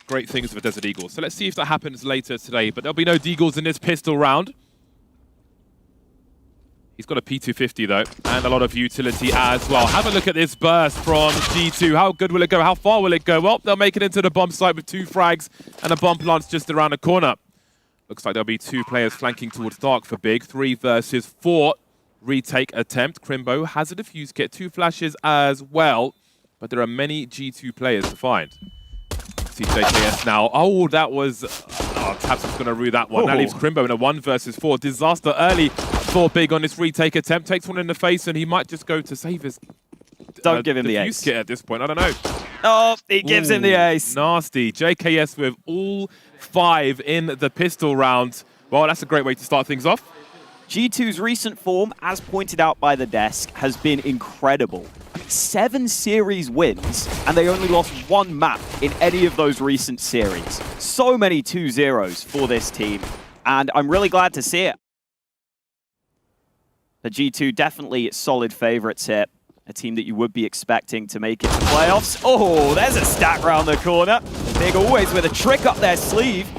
great things for Desert Eagles. So let's see if that happens later today. But there'll be no Deagles in this pistol round. He's got a P250 though, and a lot of utility as well. Have a look at this burst from G2. How good will it go? How far will it go? Well, they'll make it into the bomb site with 2 frags and a bomb plant's just around the corner. Looks like there'll be 2 players flanking towards Dark for Big. 3 versus 4 retake attempt. Crimbo has a defuse kit, 2 flashes as well, but there are many G2 players to find. See JKS now. Oh, that was... Oh, Tabson's going to rue that one. That leaves Crimbo in a 1 versus 4. Disaster early for Big on this retake attempt. Takes one in the face, and he might just go to save his... Don't give him the ace. Kit at this point. I don't know. Oh, he gives him the ace. Nasty. JKS with all 5 in the pistol round. Well, that's a great way to start things off. G2's recent form, as pointed out by the desk, has been incredible. 7 series wins, and they only lost 1 map in any of those recent series. So many 2-0s for this team, and I'm really glad to see it. The G2 definitely solid favorites here. A team that you would be expecting to make it to playoffs. Oh, there's a stat round the corner. Big always with a trick up their sleeve.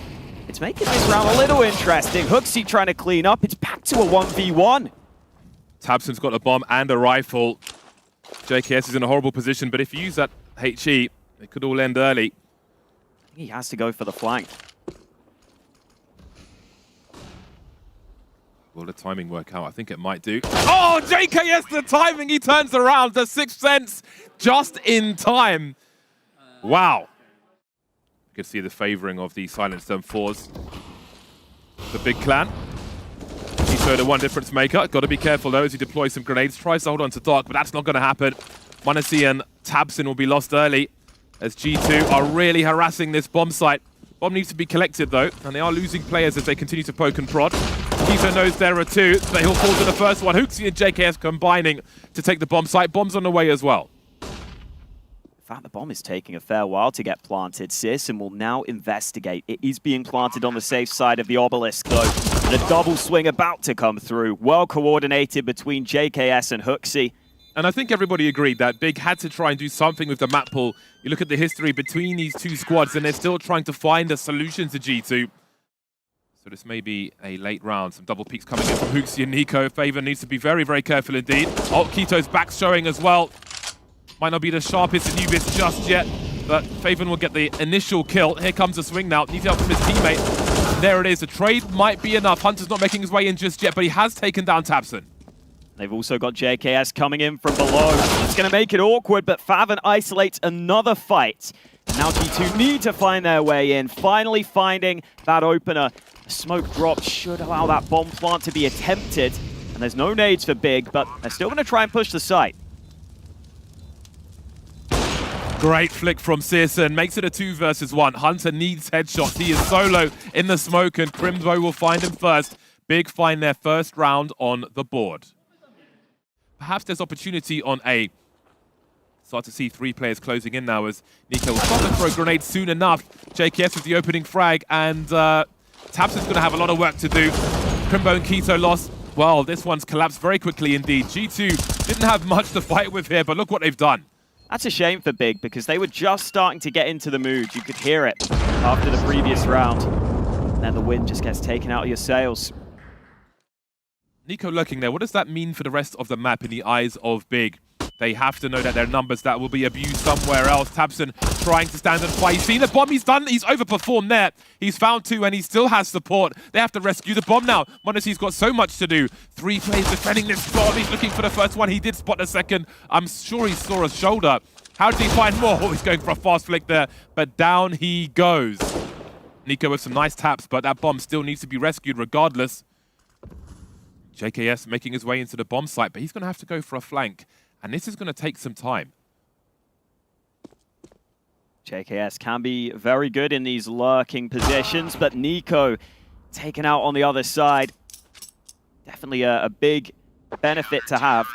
It's making this round a little interesting. Hooksy trying to clean up. It's back to a 1v1. Tabson's got a bomb and a rifle. JKS is in a horrible position, but if you use that HE, it could all end early. He has to go for the flank. Will the timing work out? I think it might do. Oh, JKS, the timing! He turns around. The 6th sense just in time. Wow. You can see the favoring of the silenced M4s. The Big Clan. So the 1 difference maker. Got to be careful though as he deploys some grenades. Tries to hold on to Dark, but that's not going to happen. Manasi and Tabson will be lost early as G2 are really harassing this bomb site. Bomb needs to be collected though, and they are losing players as they continue to poke and prod. Keeper knows there are 2, but he'll fall to the first one. Hooksy and JKS combining to take the bomb site. Bomb's on the way as well. In fact, the bomb is taking a fair while to get planted. Searson will now investigate. It is being planted on the safe side of the obelisk, though. And a double swing about to come through. Well coordinated between JKS and Hooksy. And I think everybody agreed that Big had to try and do something with the map pool. You look at the history between these 2 squads, and they're still trying to find a solution to G2. So this may be a late round. Some double peeks coming in from Hooksy and Nico. Favor needs to be very, very careful indeed. Oh, Kito's back showing as well. Might not be the sharpest Anubis just yet, but Faven will get the initial kill. Here comes a swing now. Needs help from his teammate. And there it is. The trade might be enough. Hunter's not making his way in just yet, but he has taken down Tabson. They've also got JKS coming in from below. It's going to make it awkward, but Faven isolates another fight. Now G2 need to find their way in, finally finding that opener. A smoke drop should allow that bomb plant to be attempted. And there's no nades for Big, but they're still going to try and push the site. Great flick from Searson. Makes it a 2 versus 1. Hunter needs headshots. He is solo in the smoke, and Crimbo will find him first. Big find their first round on the board. Perhaps there's opportunity on A. Start to see 3 players closing in now as Nico will start to throw grenades soon enough. JKS with the opening frag, and Tabson's going to have a lot of work to do. Crimbo and Keto lost. Well, this one's collapsed very quickly indeed. G2 didn't have much to fight with here, but look what they've done. That's a shame for Big, because they were just starting to get into the mood. You could hear it after the previous round. And then the wind just gets taken out of your sails. Nico lurking there. What does that mean for the rest of the map in the eyes of Big? They have to know that there are numbers that will be abused somewhere else. Tabson trying to stand and fight. He's seen the bomb. He's done. He's overperformed there. He's found 2 and he still has support. They have to rescue the bomb now. Monesi's got so much to do. 3 players defending this bomb. He's looking for the first one. He did spot the second. I'm sure he saw a shoulder. How did he find more? Oh, he's going for a fast flick there, but down he goes. Nico with some nice taps, but that bomb still needs to be rescued regardless. JKS making his way into the bomb site, but he's going to have to go for a flank. And this is going to take some time. JKS can be very good in these lurking positions, but Nico taken out on the other side. Definitely a big benefit to have.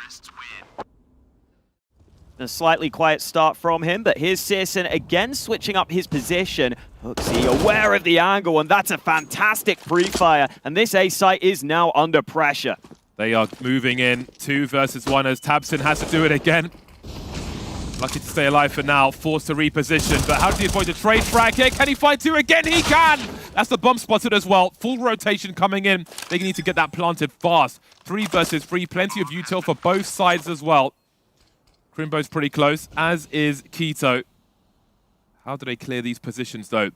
A slightly quiet start from him, but here's Searson again switching up his position. Hooksy aware of the angle, and that's a fantastic pre-fire. And this A site is now under pressure. They are moving in 2 versus 1 as Tabson has to do it again. Lucky to stay alive for now, forced to reposition. But how does he avoid the trade frag here? Can he find two again? He can! That's the bomb spotted as well. Full rotation coming in. They need to get that planted fast. 3 versus 3, plenty of util for both sides as well. Crimbo's pretty close, as is Keto. How do they clear these positions though?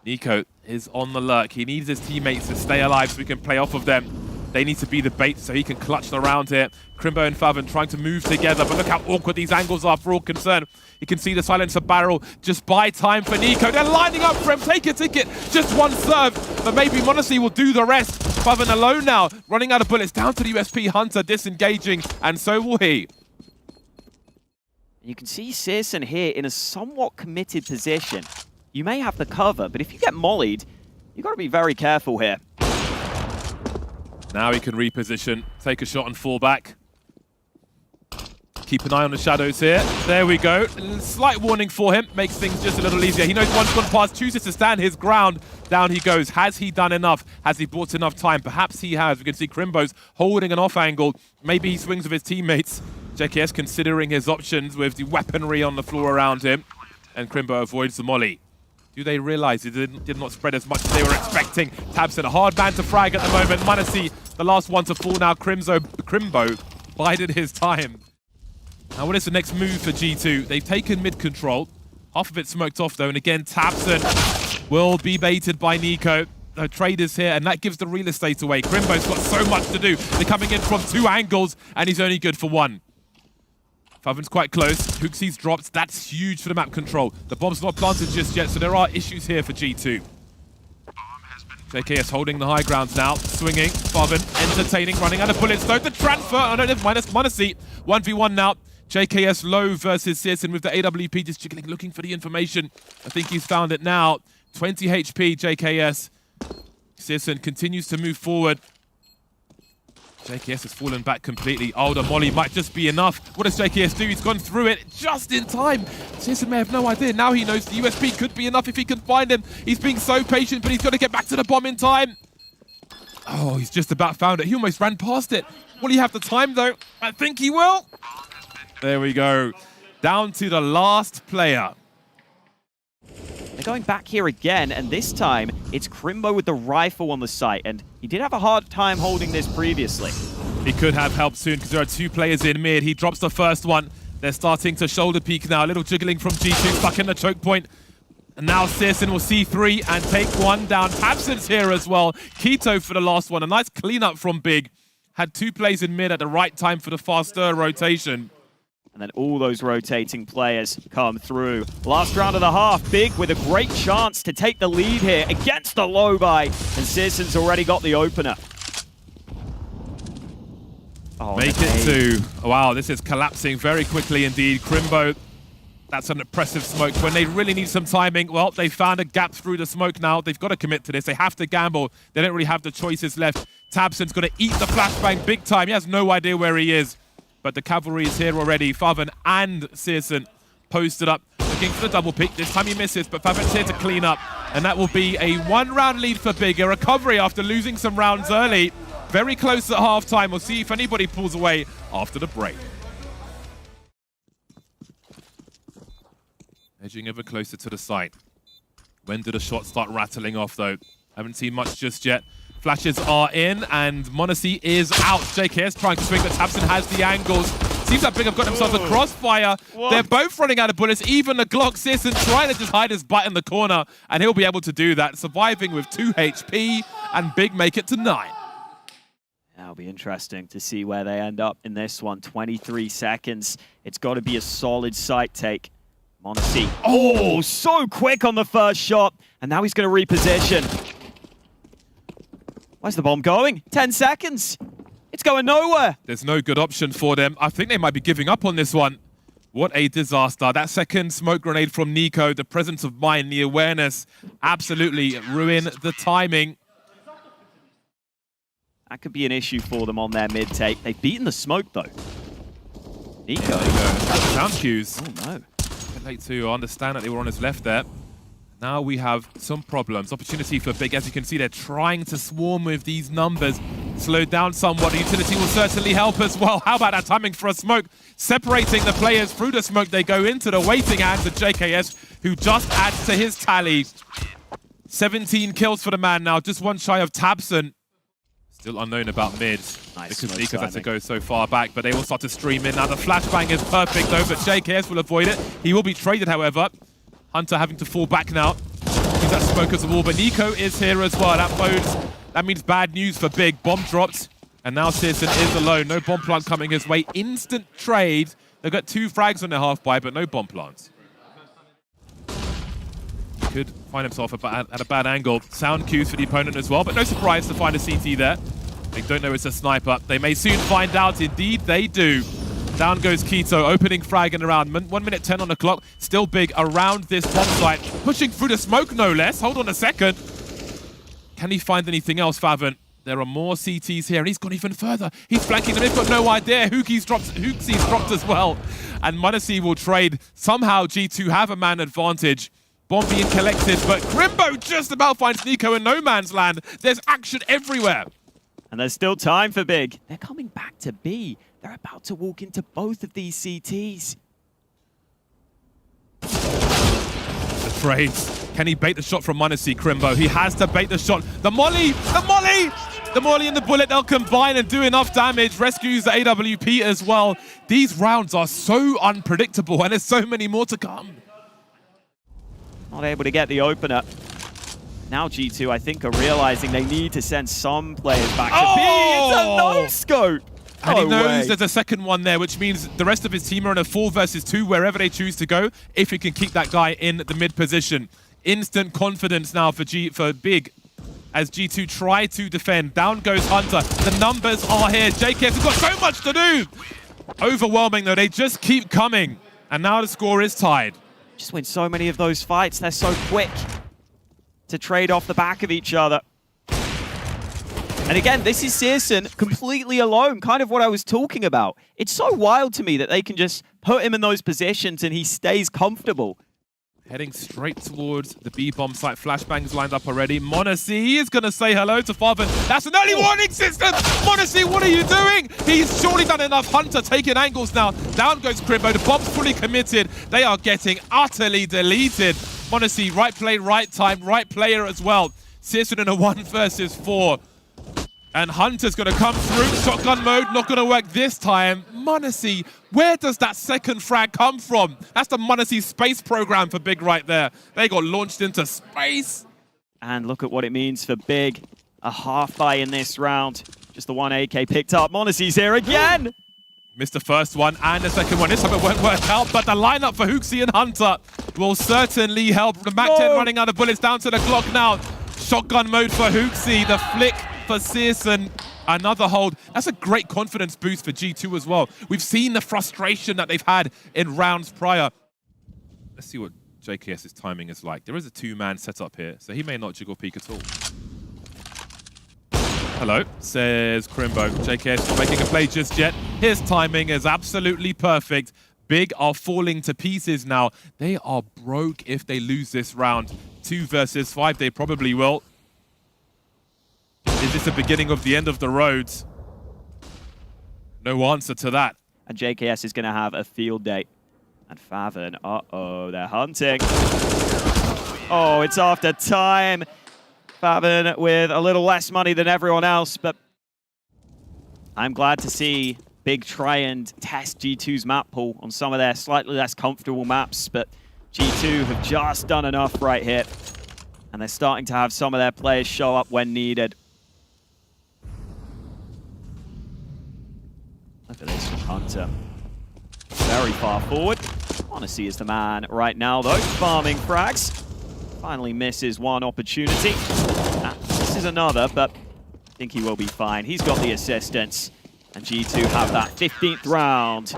Nico is on the lurk. He needs his teammates to stay alive so he can play off of them. They need to be the bait so he can clutch the round here. Crimbo and Faven trying to move together, but look how awkward these angles are for all concerned. You can see the silencer barrel. Just buy time for Nico. They're lining up for him. Take a ticket. Just one serve, but maybe m0NESY will do the rest. Faven alone now, running out of bullets. Down to the USP Hunter, disengaging, and so will he. You can see Searson here in a somewhat committed position. You may have the cover, but if you get mollied, you've got to be very careful here. Now he can reposition, take a shot and fall back. Keep an eye on the shadows here. There we go. Slight warning for him. Makes things just a little easier. He knows one's gone past, chooses to stand his ground. Down he goes. Has he done enough? Has he bought enough time? Perhaps he has. We can see Crimbo's holding an off angle. Maybe he swings with his teammates. JKS considering his options with the weaponry on the floor around him. And Crimbo avoids the molly. Do they realize it did not spread as much as they were expecting? tabseN, a hard man to frag at the moment. m0NESY, the last one to fall now. Crimbo bided his time. Now, what is the next move for G2? They've taken mid control. Half of it smoked off, though. And again, tabseN will be baited by Nico. The trade is here, and that gives the real estate away. Crimbo's got so much to do. They're coming in from 2 angles, and he's only good for 1. Faven's quite close. Hooksy's dropped. That's huge for the map control. The bomb's not planted just yet, so there are issues here for G2. JKS holding the high grounds now. Swinging. Faven entertaining, running out of bullets though. The transfer. Oh no, never mind. That's m0NESY. 1v1 now. JKS low versus Searson with the AWP just jiggling, looking for the information. I think he's found it now. 20 HP, JKS. Searson continues to move forward. JKS has fallen back completely. Oh, the molly might just be enough. What does JKS do? He's gone through it just in time. Searson may have no idea. Now he knows the USP could be enough if he can find him. He's being so patient, but he's got to get back to the bomb in time. Oh, he's just about found it. He almost ran past it. Will he have the time, though? I think he will. There we go. Down to the last player. They're going back here again, and this time it's Crimbo with the rifle on the site, and he did have a hard time holding this previously. He could have help soon because there are 2 players in mid. He drops the first one. They're starting to shoulder peek now. A little jiggling from G2, stuck in the choke point. And now Searson will see 3 and take 1 down. tabseN's here as well. Keto for the last one. A nice cleanup from Big. Had 2 plays in mid at the right time for the faster rotation. And then all those rotating players come through. Last round of the half, Big with a great chance to take the lead here against the low buy. And Searson's already got the opener. Oh, Make it 2. Wow, this is collapsing very quickly indeed. Crimbo, that's an impressive smoke. When they really need some timing, well, they found a gap through the smoke now. They've got to commit to this. They have to gamble. They don't really have the choices left. tabseN's got to eat the flashbang big time. He has no idea where he is. But the cavalry is here already. Faven and Searson posted up, looking for the double pick. This time he misses, but Faven's here to clean up. And that will be a 1-round lead for Big. A recovery after losing some rounds early. Very close at halftime. We'll see if anybody pulls away after the break. Edging ever closer to the site. When do the shots start rattling off, though? Haven't seen much just yet. Flashes are in, and m0NESY is out. JKS trying to swing, but tabseN has the angles. Seems like Big have got themselves a crossfire. What? They're both running out of bullets, even the Glock. Searson trying to just hide his butt in the corner, and he'll be able to do that, surviving with 2 HP, and Big make it to 9. That'll be interesting to see where they end up in this one. 23 seconds. It's got to be a solid site take. m0NESY. Oh, so quick on the first shot, and now he's going to reposition. Where's the bomb going? 10 seconds. It's going nowhere. There's no good option for them. I think they might be giving up on this one. What a disaster. That second smoke grenade from Nico, the presence of mind, the awareness, absolutely ruin the timing. That could be an issue for them on their mid-take. They've beaten the smoke, though. Nico. There you go. Sound cues. Oh, no. I'd like to understand that they were on his left there. Now we have some problems. Opportunity for Big. As you can see, they're trying to swarm with these numbers. slowed down somewhat. The utility will certainly help as well. How about that timing for a smoke? Separating the players through the smoke. They go into the waiting hands of JKS, who just adds to his tally. 17 kills for the man now, just one shy of Tabson. Still unknown about mid, Nice, because Nico had to go so far back, but they will start to stream in. Now the flashbang is perfect though, but JKS will avoid it. He will be traded, however. Hunter having to fall back now. Use that smoke as a wall, but Nico is here as well. That means bad news for Big. Bomb dropped, and now Searson is alone. No bomb plant coming his way. Instant trade. They've got 2 frags on their half-buy, but no bomb plants. Could find himself at a bad angle. Sound cues for the opponent as well, but no surprise to find a CT there. They don't know it's a sniper. They may soon find out. Indeed, they do. Down goes Keto, opening frag in around 1 minute 10 on the clock. Still Big around this bomb site, pushing through the smoke, no less. Hold on a second. Can he find anything else, Favon? There are more CTs here, and he's gone even further. He's flanking them. They've got no idea. Hookie's dropped as well. And m0NESY will trade. Somehow G2 have a man advantage. Bomb being collected, but Crimbo just about finds Nico in no man's land. There's action everywhere. And there's still time for Big. They're coming back to B. They're about to walk into both of these CTs. The trades. Can he bait the shot from m0NESY, Crimbo? He has to bait the shot. The molly! The molly! The molly and the bullet, they'll combine and do enough damage. Rescues the AWP as well. These rounds are so unpredictable, and there's so many more to come. Not able to get the opener. Now G2, I think, are realizing they need to send some players back to B. It's a no-scope. And he knows there's a second one there, which means the rest of his team are in a 4 versus 2 wherever they choose to go, if he can keep that guy in the mid position. Instant confidence now for Big as G2 try to defend. Down goes Hunter. The numbers are here. JKS have got so much to do. Overwhelming, though. They just keep coming. And now the score is tied. Just win so many of those fights. They're so quick to trade off the back of each other. And again, this is Searson completely alone, kind of what I was talking about. It's so wild to me that they can just put him in those positions and he stays comfortable. Heading straight towards the B-bomb site. Flashbangs lined up already. m0NESY is going to say hello to Favon. That's an early warning system! m0NESY, what are you doing? He's surely done enough. Hunter taking angles now. Down goes Crimbo. The bomb's fully committed. They are getting utterly deleted. m0NESY, right play, right time, right player as well. Searson in a 1 versus 4. And Hunter's going to come through. Shotgun mode, not going to work this time. m0NESY, where does that second frag come from? That's the m0NESY space program for Big right there. They got launched into space. And look at what it means for Big. A half-buy in this round. Just the 1 AK picked up. m0NESY's here again. Missed the first one and the second one. This time it won't work out, but the lineup for Hooksy and Hunter will certainly help. The Mac-10 running out of bullets, down to the clock now. Shotgun mode for Hooksy. The flick for Searson, another hold. That's a great confidence boost for G2 as well. We've seen the frustration that they've had in rounds prior. Let's see what JKS's timing is like. There is a 2-man setup here, so he may not jiggle peek at all. Hello, says Crimbo. JKS not making a play just yet. His timing is absolutely perfect. Big are falling to pieces now. They are broke if they lose this round. 2 versus 5, they probably will. Is this the beginning of the end of the road? No answer to that. And JKS is going to have a field day. And Favon, uh-oh, they're hunting. Oh, it's after time. Favon with a little less money than everyone else, but I'm glad to see Big try and test G2's map pool on some of their slightly less comfortable maps, but G2 have just done enough right here. And they're starting to have some of their players show up when needed. Look at this from Hunter. Very far forward. m0NESY is the man right now, though. Farming frags. Finally misses one opportunity. This is another, but I think he will be fine. He's got the assistance. And G2 have that 15th round.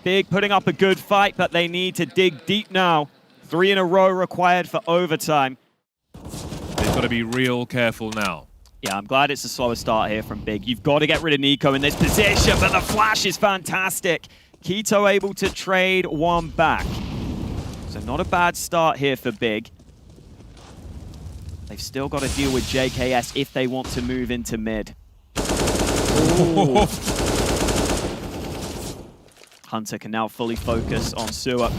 Big putting up a good fight, but they need to dig deep now. 3 in a row required for overtime. They've got to be real careful now. Yeah, I'm glad it's a slower start here from Big. You've got to get rid of Nico in this position, but the flash is fantastic. Keto able to trade 1 back. So not a bad start here for Big. They've still got to deal with JKS if they want to move into mid. Hunter can now fully focus on Sewer.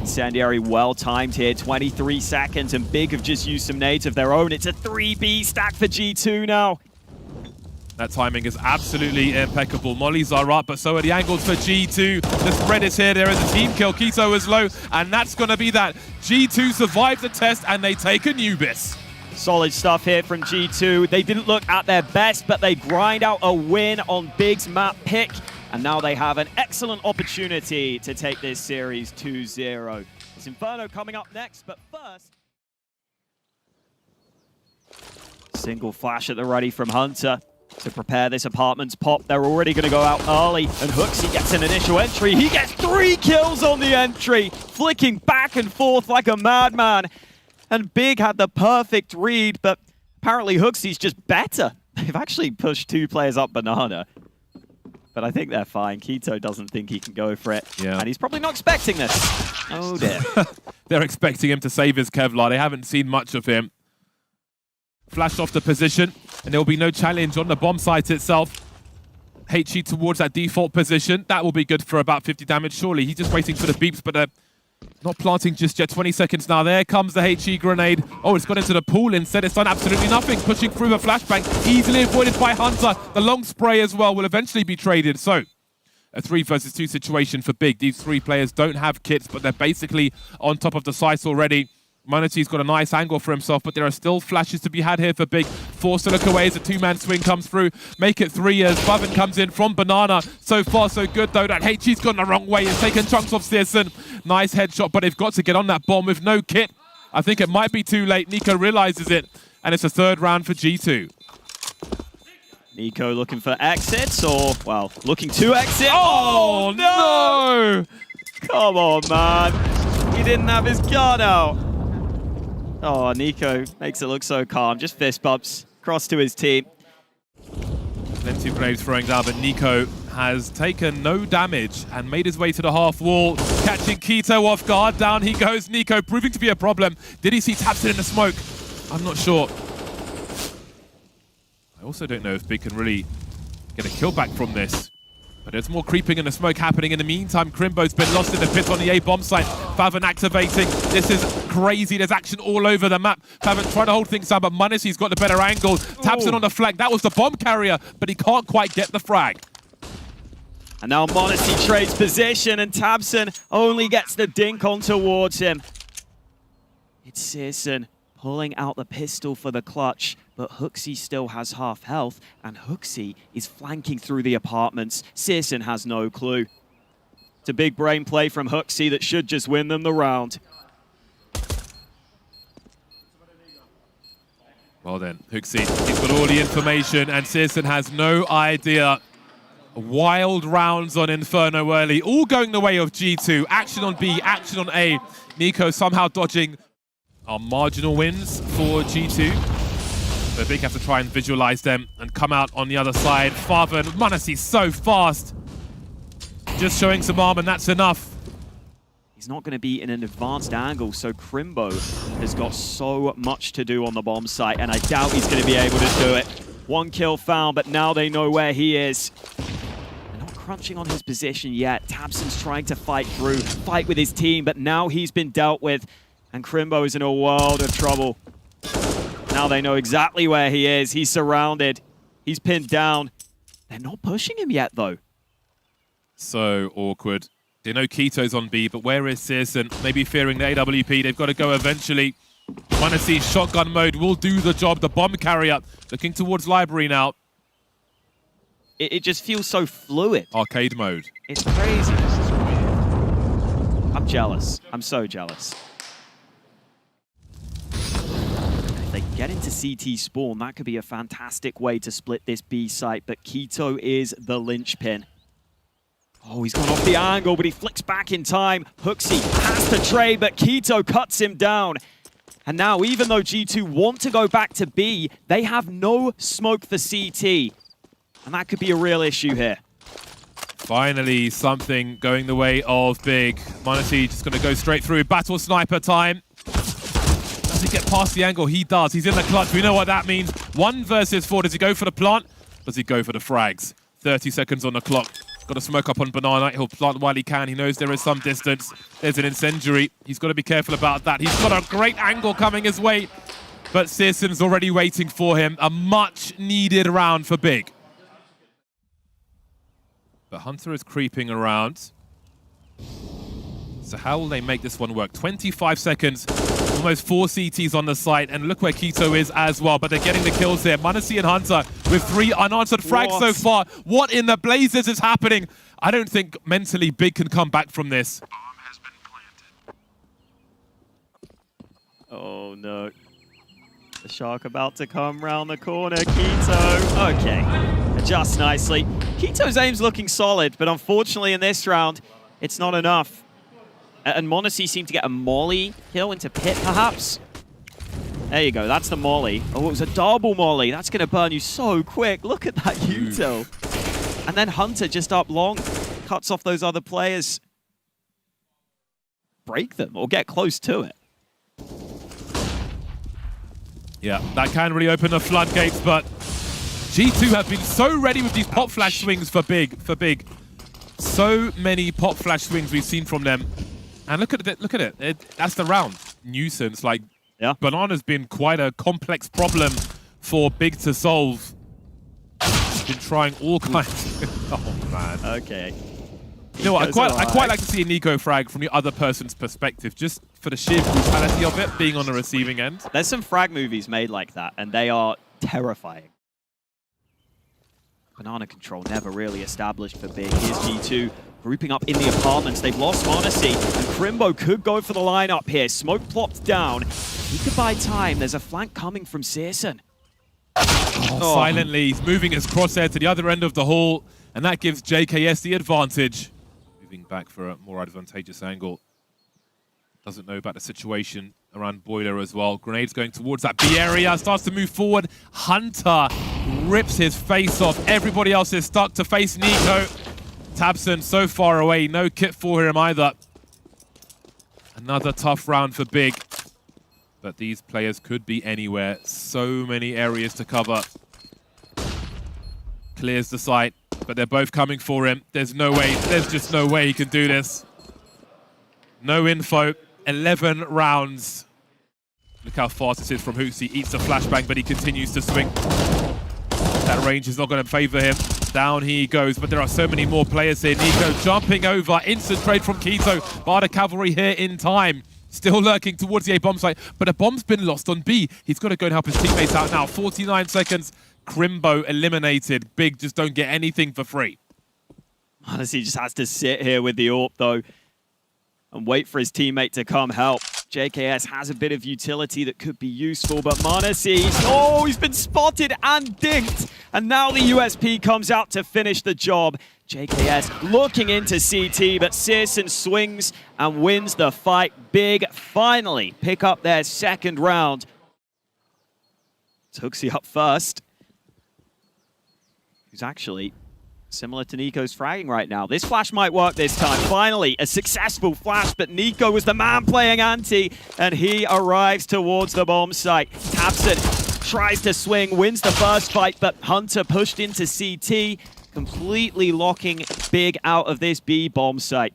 Incendiary well timed here, 23 seconds, and Big have just used some nades of their own. It's a 3B stack for G2 now. That timing is absolutely impeccable. Mollies are up, but so are the angles for G2. The spread is here. There is a team kill. Keto is low, and that's going to be that. G2 survive the test, and they take a Nubis. Solid stuff here from G2. They didn't look at their best, but they grind out a win on Big's map pick. And now they have an excellent opportunity to take this series 2-0. It's Inferno coming up next, but first... Single flash at the ready from Hunter to prepare this apartment's pop. They're already going to go out early, and Hooksy gets an initial entry. He gets 3 kills on the entry, flicking back and forth like a madman. And Big had the perfect read, but apparently Hooksy's just better. They've actually pushed 2 players up banana. But I think they're fine. Keto doesn't think he can go for it. Yeah. And he's probably not expecting this. Oh, dear. They're expecting him to save his Kevlar. They haven't seen much of him. Flash off the position, and there will be no challenge on the bomb site itself. HE towards that default position. That will be good for about 50 damage, surely. He's just waiting for the beeps, but they're not planting just yet. 20 seconds now. There comes the HE grenade. Oh, it's gone into the pool instead. It's done absolutely nothing. Pushing through the flashbang. Easily avoided by Hunter. The long spray as well will eventually be traded. So, a 3 versus 2 situation for Big. These 3 players don't have kits, but they're basically on top of the sites already. Manatee's got a nice angle for himself, but there are still flashes to be had here for Big. Forced to look away as a 2-man swing comes through. Make it 3 years. Bavin comes in from Banana. So far, so good, though. That HE's gone the wrong way. It's taken chunks off Searson. Nice headshot, but they've got to get on that bomb with no kit. I think it might be too late. Nico realizes it, and it's a 3rd round for G2. Nico looking for exits, or, well, looking to exit. Oh, no! Come on, man. He didn't have his gun out. Oh, Nico makes it look so calm. Just fist bumps across to his team. Plenty of grenades throwing down, but Nico has taken no damage and made his way to the half wall, catching Keto off guard. Down he goes. Nico proving to be a problem. Did he see Tabson in the smoke? I'm not sure. I also don't know if Big can really get a kill back from this. But there's more creeping and the smoke happening. In the meantime, Crimbo's been lost in the pit on the A bomb site. Favon activating. This is crazy. There's action all over the map. Favon trying to hold things down, but Munacy's got the better angle. Tabson on the flank. That was the bomb carrier, but he can't quite get the frag. And now Munacy trades position, and Tabson only gets the dink on towards him. It's Searson pulling out the pistol for the clutch, but Hooksy still has half health, and Hooksy is flanking through the apartments. Searson has no clue. It's a big brain play from Hooksy that should just win them the round. Well then, Hooksy, he's got all the information, and Searson has no idea. Wild rounds on Inferno early, all going the way of G2. Action on B, action on A. Nico somehow dodging our marginal wins for G2. So Big have to try and visualize them and come out on the other side. Favon, Munacy's so fast. Just showing some arm, and that's enough. He's not going to be in an advanced angle, so Crimbo has got so much to do on the bomb site, and I doubt he's going to be able to do it. 1 kill found, but now they know where he is. They're not crunching on his position yet. Tabson's trying to fight with his team, but now he's been dealt with, and Crimbo is in a world of trouble. Now they know exactly where he is. He's surrounded. He's pinned down. They're not pushing him yet, though. So awkward. They know Keto's on B, but where is Searson? Maybe fearing the AWP. They've got to go eventually. Munacy shotgun mode will do the job. The bomb carrier looking towards library now. It just feels so fluid. Arcade mode. It's crazy. I'm jealous. I'm so jealous. If they get into CT spawn, that could be a fantastic way to split this B site, but Keto is the linchpin. Oh, he's gone off the angle, but he flicks back in time. Hooksy has to trade, but Keto cuts him down. And now, even though G2 want to go back to B, they have no smoke for CT. And that could be a real issue here. Finally, something going the way of Big. Munacy just going to go straight through. Battle sniper time. Does he get past the angle? He does. He's in the clutch. We know what that means. 1 versus 4. Does he go for the plant? Does he go for the frags? 30 seconds on the clock. Got to smoke up on Banana. He'll plant while he can. He knows there is some distance. There's an incendiary. He's got to be careful about that. He's got a great angle coming his way, but Searson's already waiting for him. A much-needed round for Big. But Hunter is creeping around. So how will they make this one work? 25 seconds, almost 4 CTs on the site, and look where Keto is as well, but they're getting the kills here. m0NESY and Hunter with 3 unanswered frags so far. What in the blazes is happening? I don't think mentally Big can come back from this. Oh no. The shark about to come round the corner. Keto. Okay. Adjusts nicely. Keto's aim's looking solid, but unfortunately in this round, it's not enough. And m0NESY seemed to get a molly kill into pit, perhaps. There you go. That's the molly. Oh, it was a double molly. That's going to burn you so quick. Look at that util. And then Hunter just up long, cuts off those other players. Break them or get close to it. Yeah, that can really open the floodgates, but G2 have been so ready with these pop flash swings for Big. So many pop flash swings we've seen from them. And look at it. That's the round. Nuisance. Like, yeah. Banana's been quite a complex problem for Big to solve. Been trying all kinds. Oh, man. Okay. You know what? I quite like to see a Nico frag from the other person's perspective, just for the sheer brutality of it, being on the receiving end. There's some frag movies made like that, and they are terrifying. Banana control never really established for Big. Here's G2 grouping up in the apartments. They've lost m0NESY, and Crimbo could go for the lineup here. Smoke plopped down. He could buy time. There's a flank coming from Searson. Oh, silently, he's moving his crosshair to the other end of the hall, and that gives JKS the advantage. Moving back for a more advantageous angle. Doesn't know about the situation around Boiler as well. Grenades going towards that B area, starts to move forward. Hunter rips his face off. Everybody else is stuck to face Nico. Tabson so far away, no kit for him either. Another tough round for Big. But these players could be anywhere. So many areas to cover. Clears the site, but they're both coming for him. There's just no way he can do this. No info. 11 rounds. Look how fast this is from Hootsy. Eats the flashbang, but he continues to swing. That range is not going to favor him. Down he goes, but there are so many more players here. Nico jumping over. Instant trade from Keto. Barda Cavalry here in time. Still lurking towards the A bomb site, but a bomb's been lost on B. He's got to go and help his teammates out now. 49 seconds. Crimbo eliminated. Big just don't get anything for free. Honestly, he just has to sit here with the AWP, though, and wait for his teammate to come help. JKS has a bit of utility that could be useful, but m0NESY, oh, he's been spotted and dinked. And now the USP comes out to finish the job. JKS looking into CT, but Searson swings and wins the fight. Big finally pick up their second round. Hooksy up first. Who's actually similar to Nico's fragging right now. This flash might work this time. Finally, a successful flash, but Nico was the man playing anti, and he arrives towards the bomb site. Tabson tries to swing, wins the first fight, but Hunter pushed into CT, completely locking Big out of this B bomb site.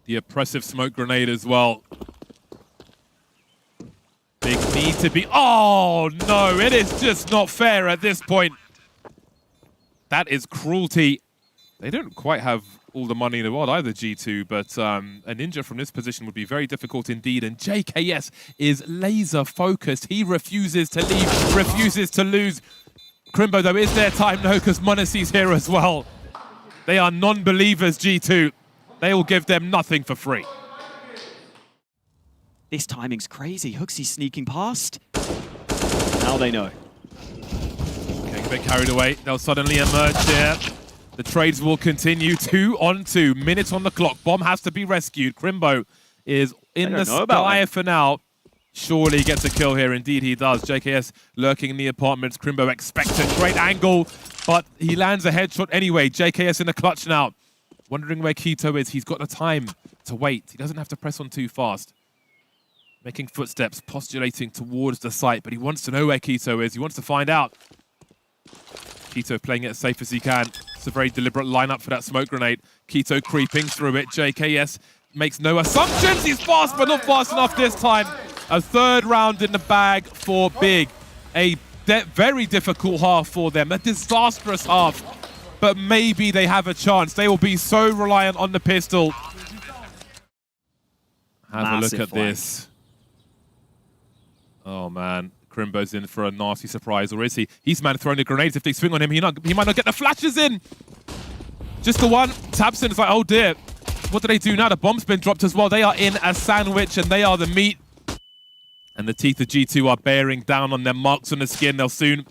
The oppressive smoke grenade as well. Big need to be... Oh, no, it is just not fair at this point. That is cruelty. They don't quite have all the money in the world either, G2, but a ninja from this position would be very difficult indeed, and JKS is laser focused. He refuses to leave, refuses to lose. Crimbo, though, is their time? No, because m0NESY's here as well. They are non-believers, G2. They will give them nothing for free. This timing's crazy. Hooksy sneaking past. Now they know. Getting a bit carried away. They'll suddenly emerge here. The trades will continue. 2 on 2. Minutes on the clock. Bomb has to be rescued. Crimbo is in the sky for now. Surely gets a kill here. Indeed he does. JKS lurking in the apartments. Crimbo expects a great angle, but he lands a headshot anyway. JKS in the clutch now. Wondering where Keto is. He's got the time to wait. He doesn't have to press on too fast. Making footsteps, postulating towards the site, but he wants to know where Keto is. He wants to find out. Keto playing it as safe as he can. It's a very deliberate lineup for that smoke grenade. Keto creeping through it. JKS makes no assumptions. He's fast, but not fast enough this time. A third round in the bag for Big. A very difficult half for them. A disastrous half. But maybe they have a chance. They will be so reliant on the pistol. Have a look at this. Oh, man. Crimbo's in for a nasty surprise, or is he? He's man throwing the grenades. If they swing on him, he might not get the flashes in. Just the one. Tabson is like, oh dear. What do they do now? The bomb's been dropped as well. They are in a sandwich, and they are the meat. And the teeth of G2 are bearing down on their marks on the skin. They'll soon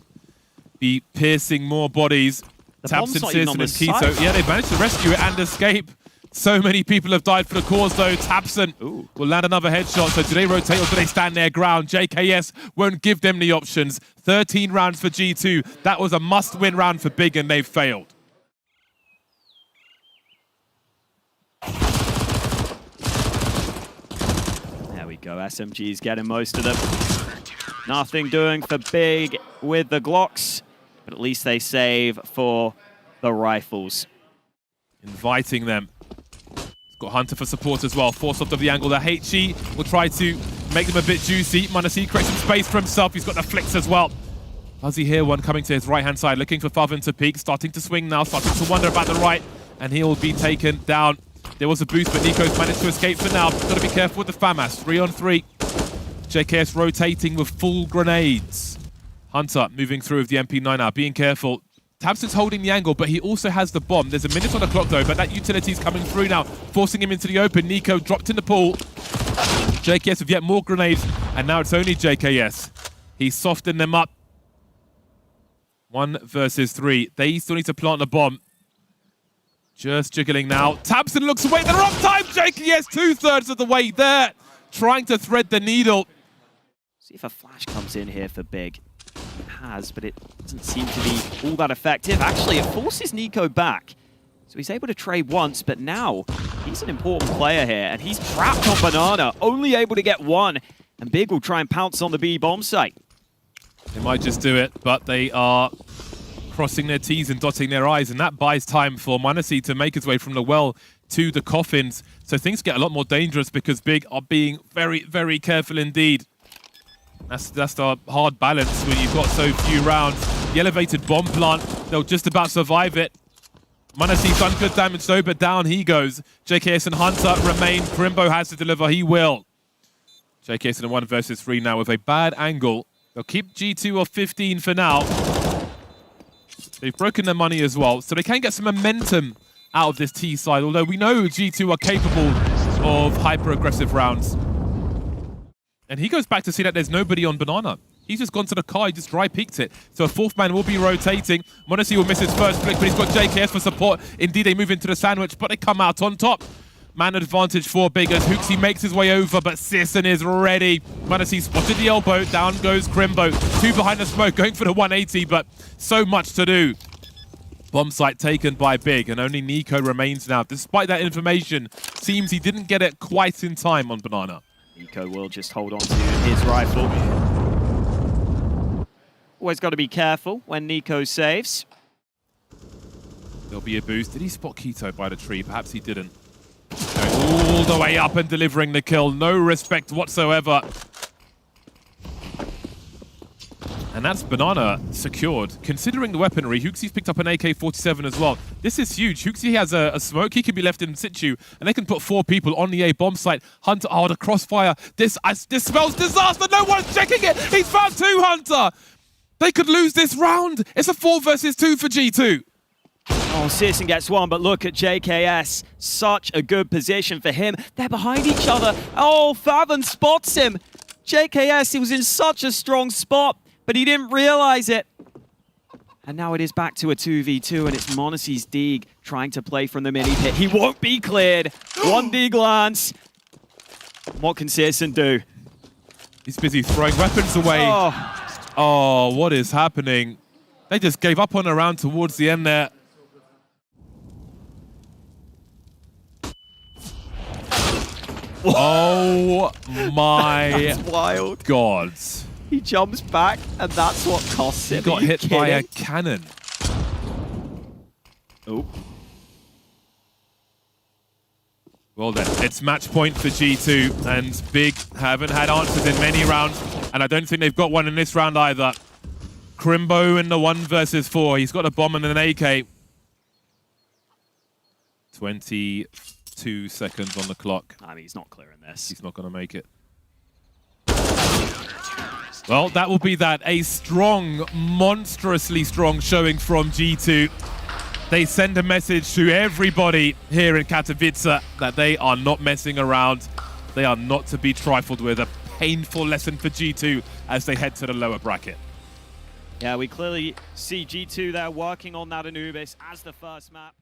be piercing more bodies. Tabson, Searson, and Keto. Yeah, they've managed to rescue it and escape. So many people have died for the cause, though. Tabson will land another headshot. So do they rotate or do they stand their ground? JKS won't give them the options. 13 rounds for G2. That was a must-win round for Big, and they've failed. There we go. SMG's getting most of them. Nothing doing for Big with the Glocks, but at least they save for the rifles. Inviting them. Got Hunter for support as well. Force off of the angle. The HE will try to make them a bit juicy. m0NESY creates some space for himself. He's got the flicks as well. Does he hear one coming to his right-hand side? Looking for Favin to peek. Starting to swing now. Starting to wonder about the right. And he will be taken down. There was a boost, but Nico's managed to escape for now. Got to be careful with the FAMAS. 3-on-3. JKS rotating with full grenades. Hunter moving through with the MP9 now. Being careful. Tabson's holding the angle, but he also has the bomb. There's a minute on the clock, though, but that utility's coming through now, forcing him into the open. Nico dropped in the pool. JKS with yet more grenades, and now it's only JKS. He's softened them up. 1 versus 3. They still need to plant the bomb. Just jiggling now. Tabson looks away at the wrong time. JKS 2/3 of the way there, trying to thread the needle. See if a flash comes in here for Big. It has, but it doesn't seem to be all that effective. Actually, it forces Nico back. So he's able to trade once, but now he's an important player here, and he's trapped on Banana, only able to get one. And Big will try and pounce on the B bomb site. They might just do it, but they are crossing their T's and dotting their I's, and that buys time for m0NESY to make his way from the well to the coffins. So things get a lot more dangerous because Big are being very, very careful indeed. That's the hard balance when you've got so few rounds. The elevated bomb plant, they'll just about survive it. m0NESY's done good damage though, but down he goes. JKS and Hunter remain. Crimbo has to deliver, he will. JKS in a 1 versus 3 now with a bad angle. They'll keep G2 off 15 for now. They've broken their money as well, so they can get some momentum out of this T side, although we know G2 are capable of hyper-aggressive rounds. And he goes back to see that there's nobody on Banana. He's just gone to the car, he just dry peeked it. So a 4th man will be rotating. m0NESY will miss his first flick, but he's got JKS for support. Indeed, they move into the sandwich, but they come out on top. Man advantage for Big as HooXi makes his way over, but Searson is ready. m0NESY spotted the elbow, down goes Crimbo. 2 behind the smoke, going for the 180, but so much to do. Bomb site taken by Big, and only Nico remains now. Despite that information, seems he didn't get it quite in time on Banana. Nico will just hold on to his rifle. Always got to be careful when Nico saves. There'll be a boost. Did he spot Keto by the tree? Perhaps he didn't. Going all the way up and delivering the kill. No respect whatsoever. And that's Banana secured. Considering the weaponry, HooXi's picked up an AK-47 as well. This is huge. HooXi has a smoke. He can be left in situ, and they can put 4 people on the A bomb site. Hunter, oh, the crossfire. This smells disaster. No one's checking it. He's found 2, Hunter. They could lose this round. It's a 4 versus 2 for G2. Oh, Searson gets 1, but look at JKS. Such a good position for him. They're behind each other. Oh, Favin spots him. JKS, he was in such a strong spot, but he didn't realize it. And now it is back to a 2v2, and it's m0NESY's Deeg trying to play from the mini pit. He won't be cleared. 1 Deeg glance. What can Searson do? He's busy throwing weapons away. Oh, what is happening? They just gave up on a round towards the end there. Oh my That's wild. God. He jumps back, and that's what costs him. He got hit by a cannon. Oh. Well then, it's match point for G2, and Big haven't had answers in many rounds, and I don't think they've got one in this round either. Crimbo in the 1 versus 4. He's got a bomb and an AK. 22 seconds on the clock. I mean, he's not clearing this. He's not going to make it. Well, that will be that. A strong, monstrously strong showing from G2. They send a message to everybody here in Katowice that they are not messing around. They are not to be trifled with. A painful lesson for G2 as they head to the lower bracket. Yeah, we clearly see G2 there working on that Anubis as the first map.